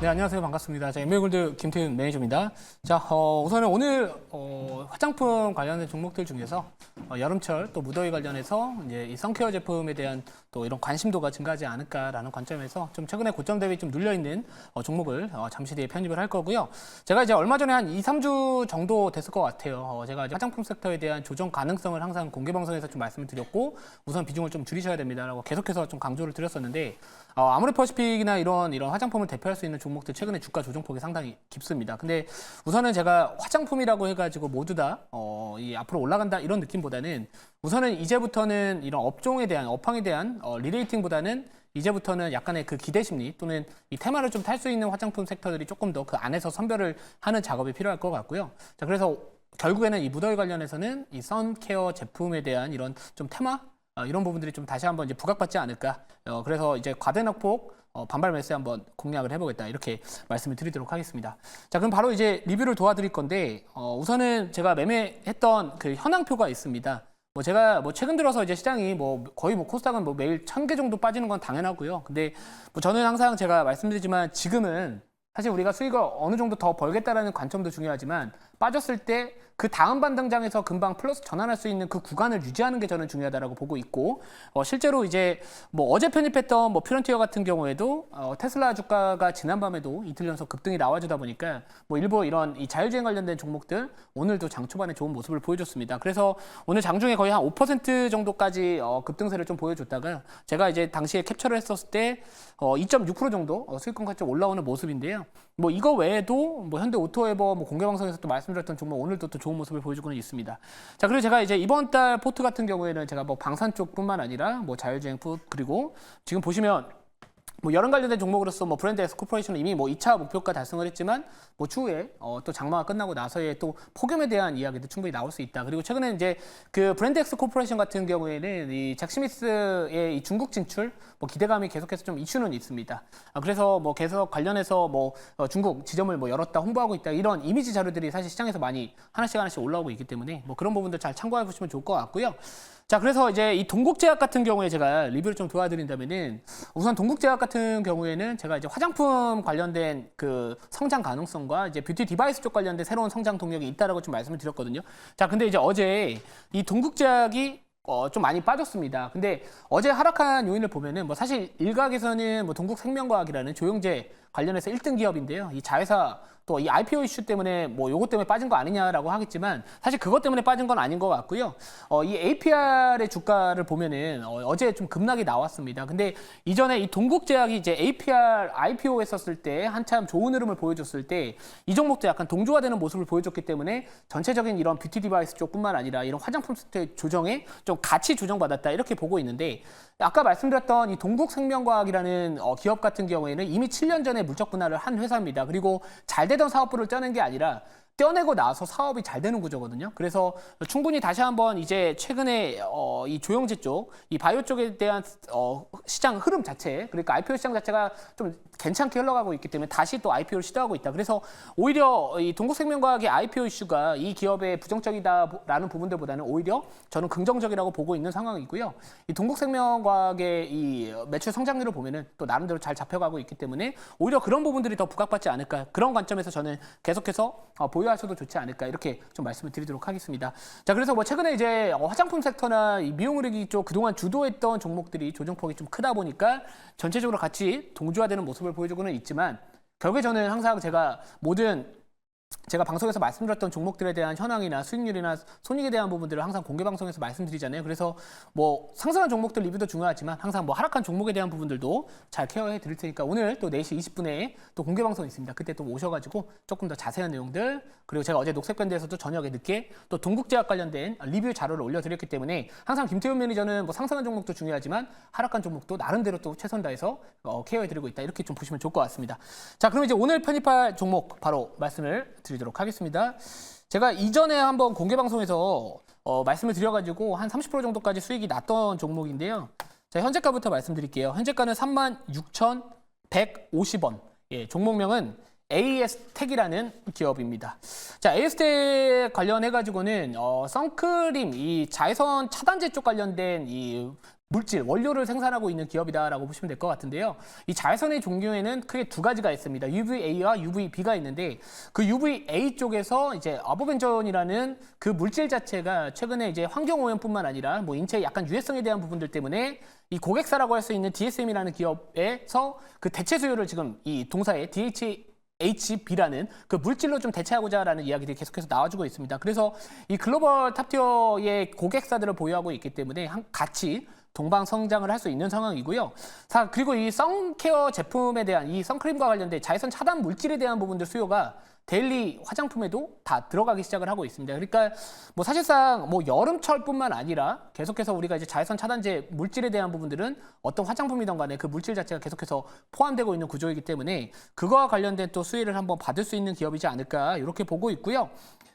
네, 안녕하세요. 반갑습니다. 자, 엠베이골드 김태윤 매니저입니다. 자, 우선은 오늘 화장품 관련된 종목들 중에서 여름철 또 무더위 관련해서 이제 이 선케어 제품에 대한 또 이런 관심도가 증가하지 않을까라는 관점에서 좀 최근에 고점 대비 좀 눌려 있는 종목을 잠시 뒤에 편입을 할 거고요. 제가 이제 얼마 전에 한 2, 3주 정도 됐을 것 같아요. 제가 이제 화장품 섹터에 대한 조정 가능성을 항상 공개 방송에서 좀 말씀을 드렸고 우선 비중을 좀 줄이셔야 됩니다라고 계속해서 좀 강조를 드렸었는데 아모레퍼시픽이나 이런 화장품을 대표할 수 있는 종목들 최근에 주가 조정폭이 상당히 깊습니다. 근데 우선은 제가 화장품이라고 해가지고 모두 다 이 앞으로 올라간다 이런 느낌보다는 우선은 이제부터는 이런 업종에 대한 업황에 대한 리레이팅보다는 이제부터는 약간의 그 기대 심리 또는 이 테마를 좀 탈 수 있는 화장품 섹터들이 조금 더 그 안에서 선별을 하는 작업이 필요할 것 같고요. 자, 그래서 결국에는 이 무더위 관련해서는 이 선케어 제품에 대한 이런 좀 테마 이런 부분들이 좀 다시 한번 이제 부각받지 않을까. 그래서 이제 과대낙폭 반발 매수에 한번 공략을 해보겠다 이렇게 말씀을 드리도록 하겠습니다. 자, 그럼 바로 이제 리뷰를 도와드릴 건데 우선은 제가 매매했던 그 현황표가 있습니다. 제가 최근 들어서 이제 시장이 거의 코스닥은 매일 1000개 정도 빠지는 건 당연하고요. 근데 저는 항상 제가 말씀드리지만 지금은 사실 우리가 수익을 어느 정도 더 벌겠다라는 관점도 중요하지만 빠졌을 때 그 다음 반등장에서 금방 플러스 전환할 수 있는 그 구간을 유지하는 게 저는 중요하다고 보고 있고 실제로 이제 어제 편입했던 퓨런티어 같은 경우에도 테슬라 주가가 지난밤에도 이틀 연속 급등이 나와주다 보니까 일부 이런 이 자율주행 관련된 종목들 오늘도 장 초반에 좋은 모습을 보여줬습니다. 그래서 오늘 장중에 거의 한 5% 정도까지 급등세를 좀 보여줬다가 제가 이제 당시에 캡처를 했었을 때 2.6% 정도 수익권까지 좀 올라오는 모습인데요. 이거 외에도 현대 오토에버 공개 방송에서 또 말씀드렸던 종목 오늘도 또 좋은 모습을 보여주고는 있습니다. 자, 그리고 제가 이제 이번 달 포트 같은 경우에는 제가 방산 쪽뿐만 아니라 자율주행 포트 그리고 지금 보시면 여름 관련된 종목으로서 브랜드 엑스 코퍼레이션은 이미 2차 목표가 달성을 했지만 추후에 또 장마가 끝나고 나서의 또 폭염에 대한 이야기도 충분히 나올 수 있다. 그리고 최근에 이제 그 브랜드 엑스 코퍼레이션 같은 경우에는 이 잭 스미스의 이 중국 진출 기대감이 계속해서 좀 이슈는 있습니다. 그래서 계속 관련해서 중국 지점을 열었다 홍보하고 있다 이런 이미지 자료들이 사실 시장에서 많이 하나씩 올라오고 있기 때문에 그런 부분들 잘 참고해 보시면 좋을 것 같고요. 자, 그래서 이제 이 동국제약 같은 경우에 제가 리뷰를 좀 도와드린다면은 우선 동국제약 같은 경우에는 제가 이제 화장품 관련된 그 성장 가능성과 이제 뷰티 디바이스 쪽 관련된 새로운 성장 동력이 있다라고 좀 말씀을 드렸거든요. 자, 근데 이제 어제 이 동국제약이 좀 많이 빠졌습니다. 근데 어제 하락한 요인을 보면은 사실 일각에서는 동국생명과학이라는 조영제 관련해서 1등 기업인데요. 이 자회사 또 이 IPO 이슈 때문에 요것 때문에 빠진 거 아니냐라고 하겠지만 사실 그것 때문에 빠진 건 아닌 것 같고요. 이 APR의 주가를 보면은 어제 좀 급락이 나왔습니다. 근데 이전에 이 동국제약이 이제 APR IPO 했었을 때 한참 좋은 흐름을 보여줬을 때 이 종목도 약간 동조화되는 모습을 보여줬기 때문에 전체적인 이런 뷰티 디바이스 쪽뿐만 아니라 이런 화장품 섹터의 조정에 좀 같이 조정받았다 이렇게 보고 있는데 아까 말씀드렸던 이 동국생명과학이라는 기업 같은 경우에는 이미 7년 전에 물적 분할을 한 회사입니다. 그리고 잘 되던 사업부를 떼어낸 게 아니라 떼어내고 나서 사업이 잘 되는 구조거든요. 그래서 충분히 다시 한번 이제 최근에 이 조영제 쪽, 이 바이오 쪽에 대한 시장 흐름 자체, 그러니까 IPO 시장 자체가 좀 괜찮게 흘러가고 있기 때문에 다시 또 IPO를 시도하고 있다. 그래서 오히려 이 동국생명과학의 IPO 이슈가 이 기업의 부정적이다라는 부분들보다는 오히려 저는 긍정적이라고 보고 있는 상황이고요. 이 동국생명과학의 이 매출 성장률을 보면은 또 나름대로 잘 잡혀가고 있기 때문에 오히려 그런 부분들이 더 부각받지 않을까. 그런 관점에서 저는 계속해서 보유하셔도 좋지 않을까 이렇게 좀 말씀을 드리도록 하겠습니다. 자, 그래서 최근에 이제 화장품 섹터나 이 미용 의료기 쪽 그동안 주도했던 종목들이 조정폭이 좀 크다 보니까 전체적으로 같이 동조화되는 모습을 보여주고는 있지만 결국에 저는 항상 제가 방송에서 말씀드렸던 종목들에 대한 현황이나 수익률이나 손익에 대한 부분들을 항상 공개 방송에서 말씀드리잖아요. 그래서 상승한 종목들 리뷰도 중요하지만 항상 하락한 종목에 대한 부분들도 잘 케어해 드릴 테니까 오늘 또 4시 20분에 또 공개 방송 있습니다. 그때 또 오셔가지고 조금 더 자세한 내용들 그리고 제가 어제 녹색밴드에서도 저녁에 늦게 또 동국제약 관련된 리뷰 자료를 올려드렸기 때문에 항상 김태훈 매니저는 상승한 종목도 중요하지만 하락한 종목도 나름대로 또 최선 다해서 케어해 드리고 있다. 이렇게 좀 보시면 좋을 것 같습니다. 자, 그럼 이제 오늘 편입할 종목 바로 말씀을 드리도록 하겠습니다. 제가 이전에 한번 공개 방송에서 말씀을 드려가지고 한 30% 정도까지 수익이 났던 종목인데요. 자, 현재가부터 말씀드릴게요. 현재가는 36,150원. 예, 종목명은 AS텍이라는 기업입니다. 자, AS텍 관련해가지고는 선크림, 이 자외선 차단제 쪽 관련된 이 물질, 원료를 생산하고 있는 기업이다라고 보시면 될 것 같은데요. 이 자외선의 종류에는 크게 두 가지가 있습니다. UVA와 UVB가 있는데 그 UVA 쪽에서 이제 아보벤존이라는 그 물질 자체가 최근에 이제 환경 오염뿐만 아니라 뭐 인체의 약간 유해성에 대한 부분들 때문에 이 고객사라고 할 수 있는 DSM이라는 기업에서 그 대체 수요를 지금 이 동사의 HB라는 그 물질로 좀 대체하고자라는 이야기들이 계속해서 나와주고 있습니다. 그래서 이 글로벌 탑티어의 고객사들을 보유하고 있기 때문에 같이 동방 성장을 할 수 있는 상황이고요. 자, 그리고 이 선케어 제품에 대한 이 선크림과 관련된 자외선 차단 물질에 대한 부분들 수요가 데일리 화장품에도 다 들어가기 시작을 하고 있습니다. 그러니까 뭐 사실상 뭐 여름철뿐만 아니라 계속해서 우리가 이제 자외선 차단제 물질에 대한 부분들은 어떤 화장품이든 간에 그 물질 자체가 계속해서 포함되고 있는 구조이기 때문에 그거와 관련된 또 수혜를 한번 받을 수 있는 기업이지 않을까 이렇게 보고 있고요.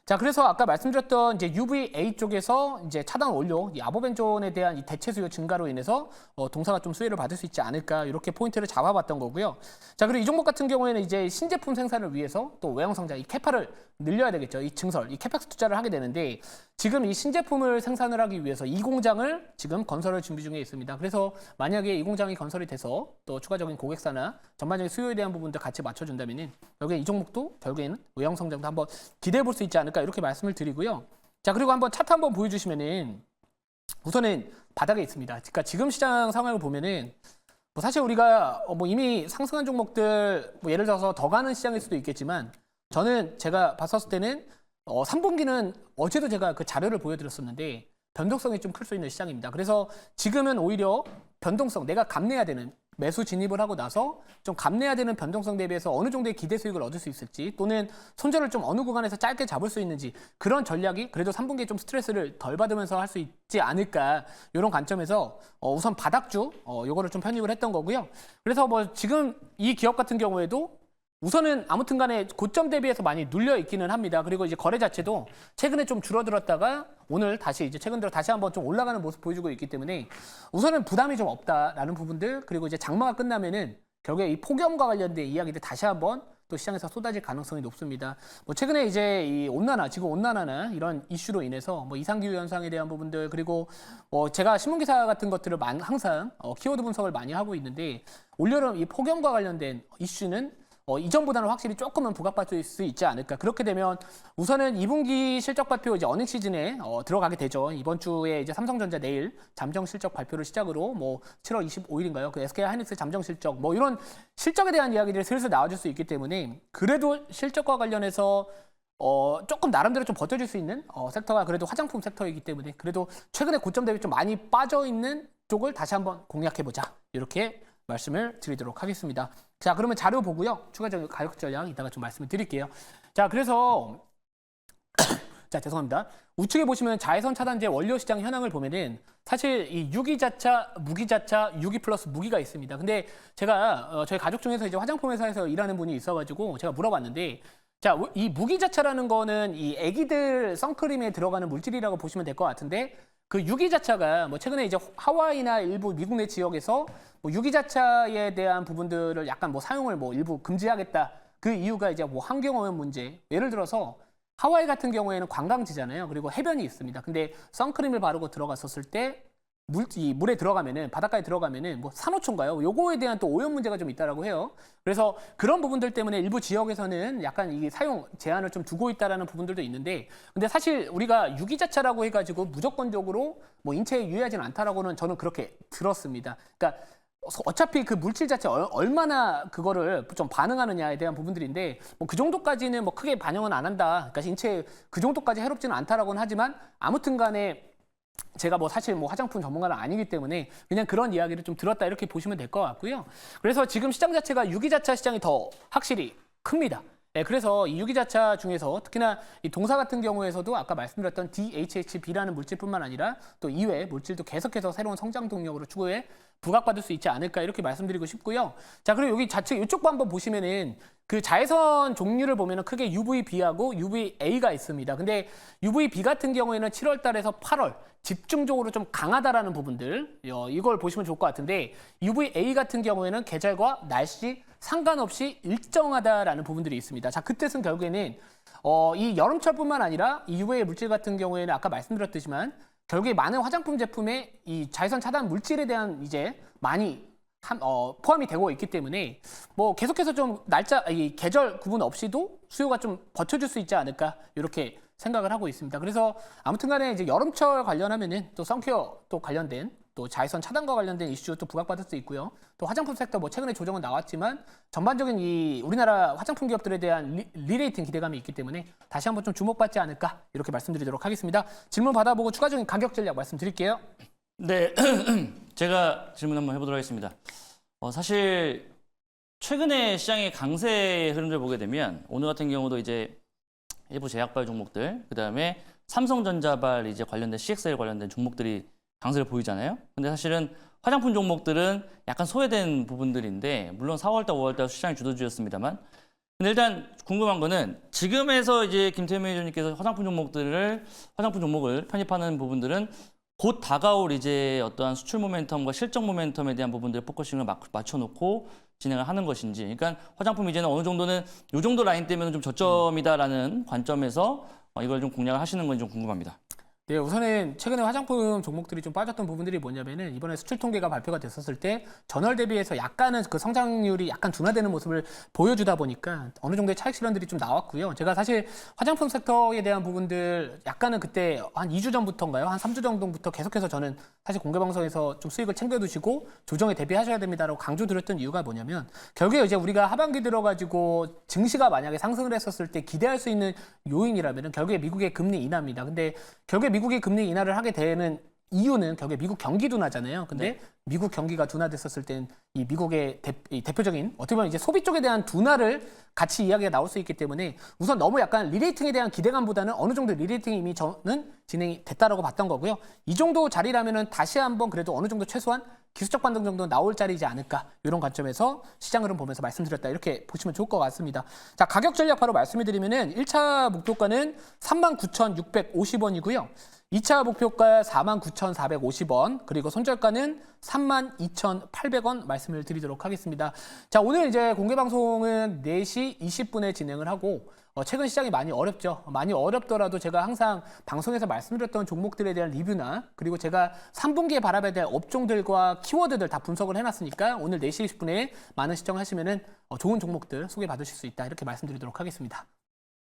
자, 그래서 아까 말씀드렸던 이제 UVA 쪽에서 이제 차단 원료, 이 아보벤존에 대한 이 대체 수요 증가로 인해서 동사가 좀 수혜를 받을 수 있지 않을까 이렇게 포인트를 잡아봤던 거고요. 자, 그리고 이 종목 같은 경우에는 이제 신제품 생산을 위해서 또 외형 성장, 이 캐파를 늘려야 되겠죠. 이 증설, 이 캐펙스 투자를 하게 되는데 지금 이 신제품을 생산을 하기 위해서 이 공장을 지금 건설을 준비 중에 있습니다. 그래서 만약에 이 공장이 건설이 돼서 또 추가적인 고객사나 전반적인 수요에 대한 부분들 같이 맞춰준다면은 결국에 이 종목도 결국에는 외형 성장도 한번 기대해 볼 수 있지 않을까 이렇게 말씀을 드리고요. 자, 그리고 한번 차트 한번 보여주시면은 우선은 바닥에 있습니다. 그러니까 지금 시장 상황을 보면은 뭐 사실 우리가 뭐 이미 상승한 종목들 뭐 예를 들어서 더 가는 시장일 수도 있겠지만 저는 제가 봤었을 때는 3분기는 어제도 제가 그 자료를 보여드렸었는데 변동성이 좀 클 수 있는 시장입니다. 그래서 지금은 오히려 변동성, 내가 감내해야 되는 매수 진입을 하고 나서 좀 감내해야 되는 변동성 대비해서 어느 정도의 기대 수익을 얻을 수 있을지 또는 손절을 좀 어느 구간에서 짧게 잡을 수 있는지 그런 전략이 그래도 3분기에 좀 스트레스를 덜 받으면서 할 수 있지 않을까 이런 관점에서 우선 바닥주 요거를 좀 편입을 했던 거고요. 그래서 뭐 지금 이 기업 같은 경우에도 우선은 아무튼 간에 고점 대비해서 많이 눌려 있기는 합니다. 그리고 이제 거래 자체도 최근에 좀 줄어들었다가 오늘 다시 이제 최근 들어 다시 한번 좀 올라가는 모습 보여주고 있기 때문에 우선은 부담이 좀 없다라는 부분들 그리고 이제 장마가 끝나면은 결국에 이 폭염과 관련된 이야기들 다시 한번 또 시장에서 쏟아질 가능성이 높습니다. 뭐 최근에 이제 이 온난화, 지구 온난화나 이런 이슈로 인해서 뭐 이상기후 현상에 대한 부분들 그리고 제가 신문 기사 같은 것들을 항상 키워드 분석을 많이 하고 있는데 올여름 이 폭염과 관련된 이슈는 이전보다는 확실히 조금은 부각받을 수 있지 않을까. 그렇게 되면 우선은 2분기 실적 발표 이제 어닝 시즌에 들어가게 되죠. 이번 주에 이제 삼성전자 내일 잠정 실적 발표를 시작으로 뭐 7월 25일인가요? 그 SK 하이닉스 잠정 실적 뭐 이런 실적에 대한 이야기들이 슬슬 나와줄 수 있기 때문에 그래도 실적과 관련해서 조금 나름대로 좀 버텨줄 수 있는 섹터가 그래도 화장품 섹터이기 때문에 그래도 최근에 고점 대비 좀 많이 빠져 있는 쪽을 다시 한번 공략해보자. 이렇게 말씀을 드리도록 하겠습니다. 자, 그러면 자료 보고요. 추가적인 가격 전략 이따가 좀 말씀을 드릴게요. 자, 그래서 자, 죄송합니다. 우측에 보시면 자외선 차단제 원료 시장 현황을 보면은 사실 이 유기자차, 무기자차, 유기 플러스 무기가 있습니다. 근데 제가 저희 가족 중에서 이제 화장품 회사에서 일하는 분이 있어가지고 제가 물어봤는데 자, 이 무기자차라는 거는 이 애기들 선크림에 들어가는 물질이라고 보시면 될 것 같은데 그 유기자차가 뭐 최근에 이제 하와이나 일부 미국 내 지역에서 뭐 유기자차에 대한 부분들을 약간 뭐 사용을 뭐 일부 금지하겠다. 그 이유가 이제 뭐 환경오염 문제. 예를 들어서 하와이 같은 경우에는 관광지잖아요. 그리고 해변이 있습니다. 근데 선크림을 바르고 들어갔었을 때 이 물에 들어가면은 바닷가에 들어가면은 뭐 산호초인가요? 요거에 대한 또 오염 문제가 좀 있다라고 해요. 그래서 그런 부분들 때문에 일부 지역에서는 약간 이 사용 제한을 좀 두고 있다라는 부분들도 있는데, 근데 사실 우리가 유기자차라고 해가지고 무조건적으로 뭐 인체에 유해하지는 않다라고는 저는 그렇게 들었습니다. 그러니까 어차피 그 물질 자체 얼마나 그거를 좀 반응하느냐에 대한 부분들인데 뭐 그 정도까지는 뭐 크게 반영은 안 한다. 그러니까 인체에 그 정도까지 해롭지는 않다라고는 하지만 아무튼간에 제가 뭐 사실 뭐 화장품 전문가는 아니기 때문에 그냥 그런 이야기를 좀 들었다 이렇게 보시면 될 것 같고요. 그래서 지금 시장 자체가 유기자차 시장이 더 확실히 큽니다. 네, 그래서 이 유기자차 중에서 특히나 이 동사 같은 경우에서도 아까 말씀드렸던 DHHB라는 물질뿐만 아니라 또 이외의 물질도 계속해서 새로운 성장 동력으로 추후에 부각받을 수 있지 않을까 이렇게 말씀드리고 싶고요. 자, 그리고 여기 좌측 이쪽도 한번 보시면은 그 자외선 종류를 보면은 크게 UVB하고 UVA가 있습니다. 근데 UVB 같은 경우에는 7월 달에서 8월 집중적으로 좀 강하다라는 부분들 이걸 보시면 좋을 것 같은데 UVA 같은 경우에는 계절과 날씨 상관없이 일정하다라는 부분들이 있습니다. 자, 그 뜻은 결국에는 이 여름철뿐만 아니라 이 UVA 물질 같은 경우에는 아까 말씀드렸듯이만 결국에 많은 화장품 제품에 이 자외선 차단 물질에 대한 이제 많이 포함이 되고 있기 때문에 뭐 계속해서 좀 날짜, 이 계절 구분 없이도 수요가 좀 버텨줄 수 있지 않을까 이렇게 생각을 하고 있습니다. 그래서 아무튼간에 이제 여름철 관련하면은 또 선케어 또 관련된 또 자외선 차단과 관련된 이슈 또 부각받을 수 있고요. 또 화장품 섹터 뭐 최근에 조정은 나왔지만 전반적인 이 우리나라 화장품 기업들에 대한 리레이팅 기대감이 있기 때문에 다시 한번 좀 주목받지 않을까 이렇게 말씀드리도록 하겠습니다. 질문 받아보고 추가적인 가격 전략 말씀드릴게요. 네, 제가 질문 한번 해보도록 하겠습니다. 사실 최근에 시장의 강세의 흐름을 보게 되면 오늘 같은 경우도 이제 일부 제약발 종목들, 그 다음에 삼성전자발 이제 관련된 CXL 관련된 종목들이 강세를 보이잖아요. 근데 사실은 화장품 종목들은 약간 소외된 부분들인데 물론 4월달, 5월달 시장이 주도주였습니다만. 근데 일단 궁금한 거는 지금에서 이제 김태현 매니저님께서 화장품 종목을 편입하는 부분들은 곧 다가올 이제 어떠한 수출 모멘텀과 실적 모멘텀에 대한 부분들 포커싱을 맞춰놓고 진행을 하는 것인지, 그러니까 화장품 이제는 어느 정도는 이 정도 라인 때문에 좀 저점이다라는 관점에서 이걸 좀 공략을 하시는 건지 좀 궁금합니다. 네, 우선은 최근에 화장품 종목들이 좀 빠졌던 부분들이 뭐냐면은 이번에 수출 통계가 발표가 됐었을 때 전월 대비해서 약간은 그 성장률이 약간 둔화되는 모습을 보여주다 보니까 어느 정도의 차익 실현들이 좀 나왔고요. 제가 사실 화장품 섹터에 대한 부분들 약간은 그때 한 2주 전부터인가요? 한 3주 정도부터 계속해서 저는 사실 공개방송에서 좀 수익을 챙겨두시고 조정에 대비하셔야 됩니다라고 강조드렸던 이유가 뭐냐면 결국에 이제 우리가 하반기 들어가지고 증시가 만약에 상승을 했었을 때 기대할 수 있는 요인이라면은 결국에 미국의 금리 인하입니다. 근데 결국에 미국이 금리 인하를 하게 되는 이유는 결국에 미국 경기 둔화잖아요. 근데 네. 미국 경기가 둔화됐었을 땐 이 미국의 대표적인 어떻게 보면 이제 소비 쪽에 대한 둔화를 같이 이야기가 나올 수 있기 때문에 우선 너무 약간 리레이팅에 대한 기대감보다는 어느 정도 리레이팅이 이미 저는 진행이 됐다라고 봤던 거고요. 이 정도 자리라면은 다시 한번 그래도 어느 정도 최소한 기술적 반등 정도는 나올 자리이지 않을까 이런 관점에서 시장 흐름 보면서 말씀드렸다 이렇게 보시면 좋을 것 같습니다. 자, 가격 전략 바로 말씀드리면은 1차 목표가는 39,650원이고요. 2차 목표가 49,450원, 그리고 손절가는 32,800원 말씀을 드리도록 하겠습니다. 자, 오늘 이제 공개 방송은 4시 20분에 진행을 하고 최근 시장이 많이 어렵죠. 많이 어렵더라도 제가 항상 방송에서 말씀드렸던 종목들에 대한 리뷰나 그리고 제가 3분기에 바라봐야 될 업종들과 키워드들 다 분석을 해놨으니까 오늘 4시 20분에 많은 시청하시면은 좋은 종목들 소개받으실 수 있다 이렇게 말씀드리도록 하겠습니다.